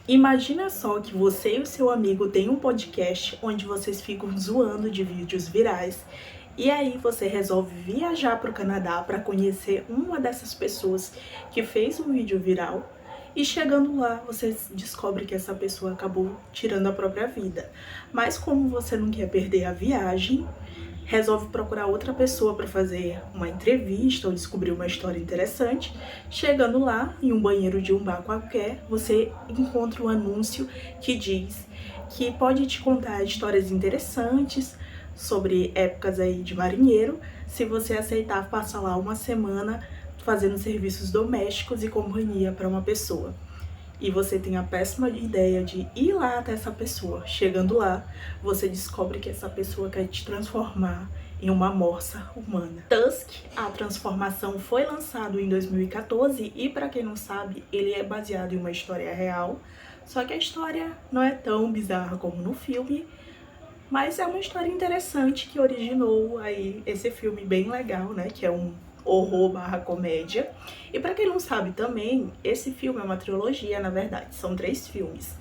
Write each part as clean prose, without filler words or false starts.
Imagina só que você e o seu amigo têm um podcast onde vocês ficam zoando de vídeos virais e aí você resolve viajar para o Canadá para conhecer uma dessas pessoas que fez um vídeo viral e chegando lá você descobre que essa pessoa acabou tirando a própria vida. Mas como você não quer perder a viagem, resolve procurar outra pessoa para fazer uma entrevista ou descobrir uma história interessante. Chegando lá, em um banheiro de um bar qualquer, você encontra um anúncio que diz que pode te contar histórias interessantes sobre épocas aí de marinheiro, se você aceitar passar lá uma semana fazendo serviços domésticos e companhia para uma pessoa. E você tem a péssima ideia de ir lá até essa pessoa. Chegando lá, você descobre que essa pessoa quer te transformar em uma morsa humana. Tusk, a transformação, foi lançado em 2014 e, para quem não sabe, ele é baseado em uma história real. Só que a história não é tão bizarra como no filme, mas é uma história interessante que originou aí esse filme bem legal, né? Que é um horror/comédia. E para quem não sabe também, esse filme é uma trilogia, na verdade, são 3 filmes.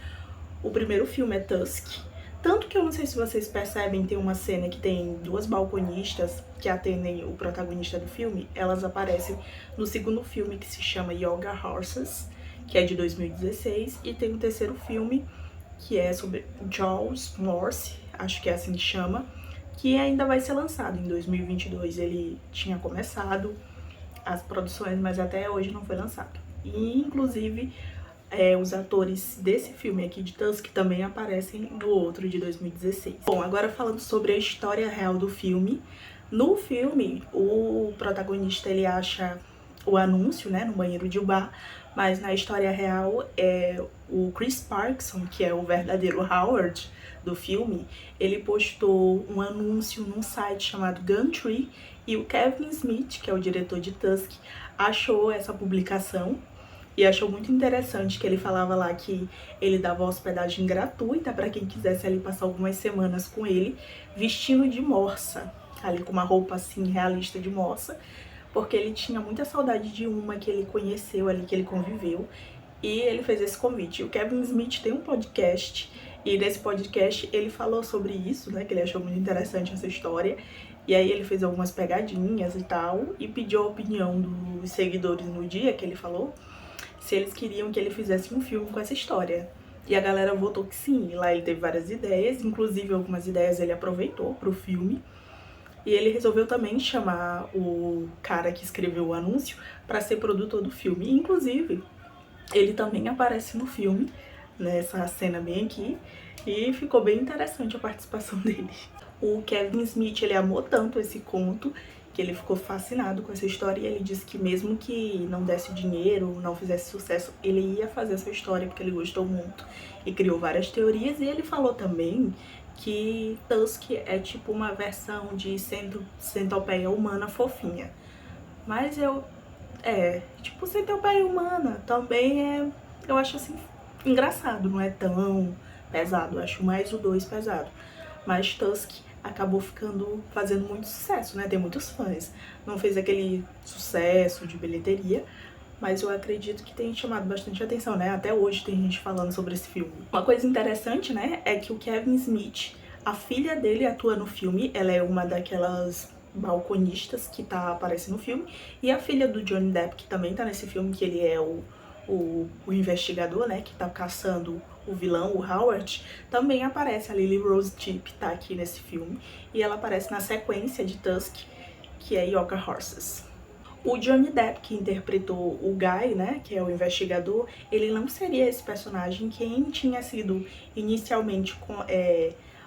O primeiro filme é Tusk, tanto que eu não sei se vocês percebem, tem uma cena que tem 2 balconistas que atendem o protagonista do filme, elas aparecem no segundo filme que se chama Yoga Horses, que é de 2016, e tem o terceiro filme que é sobre Jaws Morse, acho que é assim que chama, que ainda vai ser lançado em 2022. Ele tinha começado as produções, mas até hoje não foi lançado. E, inclusive, os atores desse filme aqui de Tusk também aparecem no outro de 2016. Bom, agora falando sobre a história real do filme. No filme, o protagonista ele acha o anúncio, né, no banheiro de um bar, mas na história real é o Chris Parkinson, que é o verdadeiro Howard do filme, ele postou um anúncio num site chamado Gumtree e o Kevin Smith, que é o diretor de Tusk, achou essa publicação e achou muito interessante que ele falava lá que ele dava hospedagem gratuita para quem quisesse ali passar algumas semanas com ele, vestindo de morsa, ali com uma roupa assim realista de morsa, porque ele tinha muita saudade de uma que ele conheceu ali, que ele conviveu, e ele fez esse convite. O Kevin Smith tem um podcast, e nesse podcast ele falou sobre isso, né, que ele achou muito interessante essa história, e aí ele fez algumas pegadinhas e tal, e pediu a opinião dos seguidores no dia que ele falou, se eles queriam que ele fizesse um filme com essa história. E a galera votou que sim, e lá ele teve várias ideias, inclusive algumas ideias ele aproveitou pro filme. E ele resolveu também chamar o cara que escreveu o anúncio para ser produtor do filme. Inclusive, ele também aparece no filme, nessa cena bem aqui, e ficou bem interessante a participação dele. O Kevin Smith, ele amou tanto esse conto que ele ficou fascinado com essa história e ele disse que mesmo que não desse dinheiro, não fizesse sucesso, ele ia fazer essa história porque ele gostou muito e criou várias teorias. E ele falou também que Tusk é tipo uma versão de centopeia humana fofinha. Mas tipo centopeia humana também eu acho assim, engraçado, não é tão pesado, eu acho mais o 2 pesado. Mas Tusk acabou fazendo muito sucesso, né? Tem muitos fãs. Não fez aquele sucesso de bilheteria, mas eu acredito que tem chamado bastante atenção, né? Até hoje tem gente falando sobre esse filme. Uma coisa interessante, né, é que o Kevin Smith, a filha dele atua no filme, ela é uma daquelas balconistas que aparece no filme, e a filha do Johnny Depp, que também tá nesse filme, que ele é o investigador, né, que tá caçando o vilão, o Howard, também aparece. A Lily Rose Depp tá aqui nesse filme, e ela aparece na sequência de Tusk, que é Yoga Horses. O Johnny Depp, que interpretou o Guy, né, que é o investigador, ele não seria esse personagem. Quem tinha sido inicialmente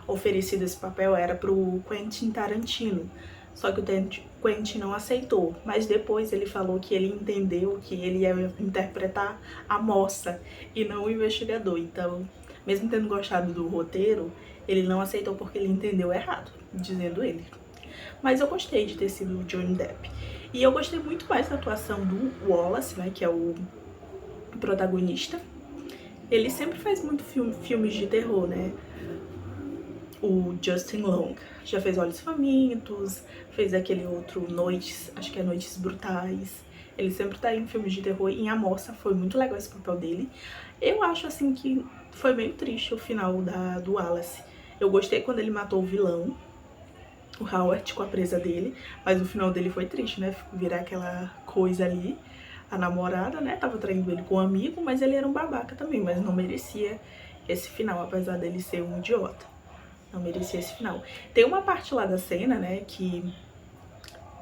oferecido esse papel era pro Quentin Tarantino, só que o Quentin não aceitou, mas depois ele falou que ele entendeu que ele ia interpretar a moça e não o investigador. Então, mesmo tendo gostado do roteiro, ele não aceitou porque ele entendeu errado, dizendo ele. Mas eu gostei de ter sido o Johnny Depp. E eu gostei muito mais da atuação do Wallace, né, que é o protagonista. Ele sempre faz muito filmes de terror, né? O Justin Long já fez Olhos Famintos, fez aquele outro Noites, acho que é Noites Brutais. Ele sempre tá em filmes de terror e em A Moça foi muito legal esse papel dele. Eu acho, assim, que foi meio triste o final do Wallace. Eu gostei quando ele matou o vilão, o Howard, com a presa dele, mas o final dele foi triste, né? Virar aquela coisa ali. A namorada, né, tava traindo ele com um amigo, mas ele era um babaca também, mas não merecia esse final, apesar dele ser um idiota. Não merecia esse final. Tem uma parte lá da cena, né, que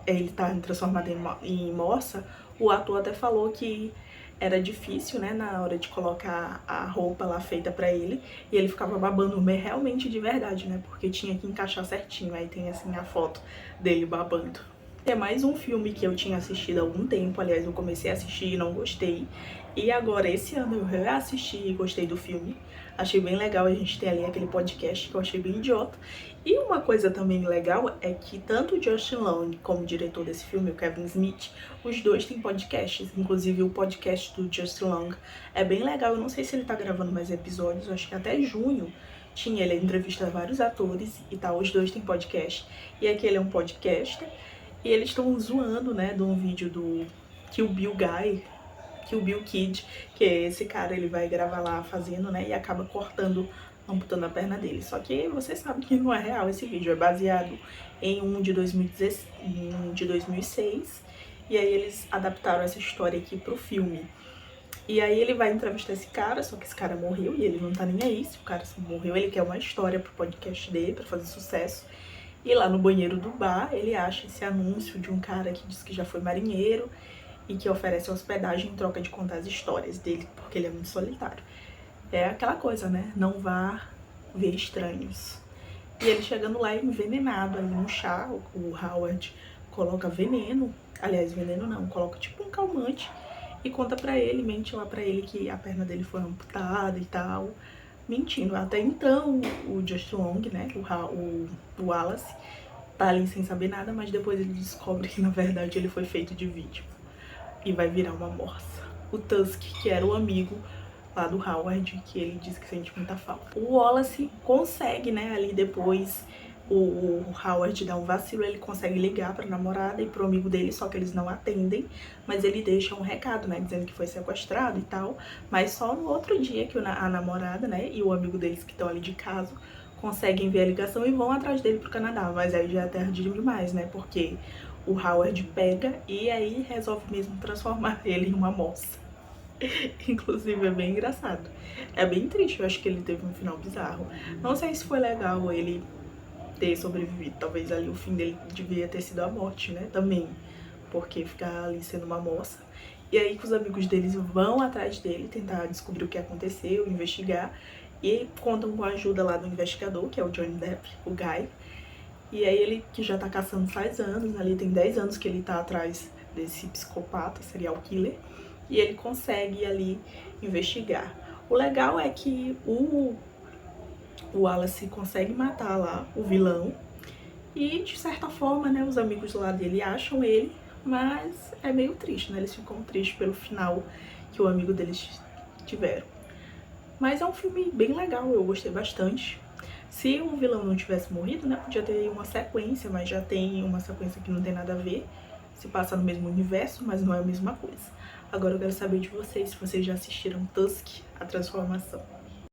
ele tá transformado em moça. O ator até falou que era difícil, né, na hora de colocar a roupa lá feita pra ele, e ele ficava babando realmente de verdade, né, porque tinha que encaixar certinho. Aí tem, assim, a foto dele babando. É mais um filme que eu tinha assistido há algum tempo, aliás, eu comecei a assistir e não gostei, e agora esse ano eu reassisti e gostei do filme. Achei bem legal, a gente tem ali aquele podcast que eu achei bem idiota. E uma coisa também legal é que tanto o Justin Long como o diretor desse filme, o Kevin Smith, os dois têm podcasts. Inclusive o podcast do Justin Long é bem legal, eu não sei se ele tá gravando mais episódios, eu acho que até junho tinha, ele entrevista vários atores e tal, os dois têm podcast. E aqui ele é um podcaster, e eles estão zoando, né, de um vídeo do Kill Bill Guy, Kill Bill Kid, que é esse cara, ele vai gravar lá fazendo, né, e acaba cortando, amputando a perna dele. Só que você sabe que não é real esse vídeo, é baseado em um de 2016, em um de 2006, e aí eles adaptaram essa história aqui pro filme. E aí ele vai entrevistar esse cara, só que esse cara morreu e ele não tá nem aí se o cara morreu, ele quer uma história pro podcast dele, pra fazer sucesso. E lá no banheiro do bar, ele acha esse anúncio de um cara que diz que já foi marinheiro e que oferece hospedagem em troca de contar as histórias dele, porque ele é muito solitário. É aquela coisa, né? Não vá ver estranhos. E ele chegando lá envenenado ali no chá, o Howard coloca veneno, aliás, veneno não, coloca tipo um calmante e conta pra ele, mente lá pra ele que a perna dele foi amputada e tal, mentindo. Até então, o Justin Long, né, o Wallace, tá ali sem saber nada, mas depois ele descobre que na verdade ele foi feito de vídeo e vai virar uma morsa. O Tusk, que era o amigo lá do Howard, que ele diz que sente muita falta. O Wallace consegue, né, ali depois o Howard dá um vacilo, ele consegue ligar pra namorada e pro amigo dele, só que eles não atendem, mas ele deixa um recado, né, dizendo que foi sequestrado e tal, mas só no outro dia que a namorada, né, e o amigo deles que estão ali de caso, conseguem ver a ligação e vão atrás dele pro Canadá, mas aí já é tarde demais, né, porque o Howard pega e aí resolve mesmo transformar ele em uma moça. Inclusive é bem engraçado. É bem triste, eu acho que ele teve um final bizarro. Não sei se foi legal ele ter sobrevivido. Talvez ali o fim dele devia ter sido a morte, né? Também. Porque ficar ali sendo uma moça. E aí que os amigos deles vão atrás dele, tentar descobrir o que aconteceu, investigar. E contam com a ajuda lá do investigador, que é o Johnny Depp, o Guy. E aí ele, que já tá caçando faz anos, ali tem 10 anos que ele tá atrás desse psicopata, serial killer. E ele consegue ali investigar. O legal é que o Wallace consegue matar lá o vilão. E de certa forma, né, os amigos lá dele acham ele, mas é meio triste, né? Eles ficam tristes pelo final que o amigo deles tiveram. Mas é um filme bem legal, eu gostei bastante. Se o vilão não tivesse morrido, né, podia ter uma sequência, mas já tem uma sequência que não tem nada a ver. Se passa no mesmo universo, mas não é a mesma coisa. Agora eu quero saber de vocês, se vocês já assistiram Tusk, A Transformação.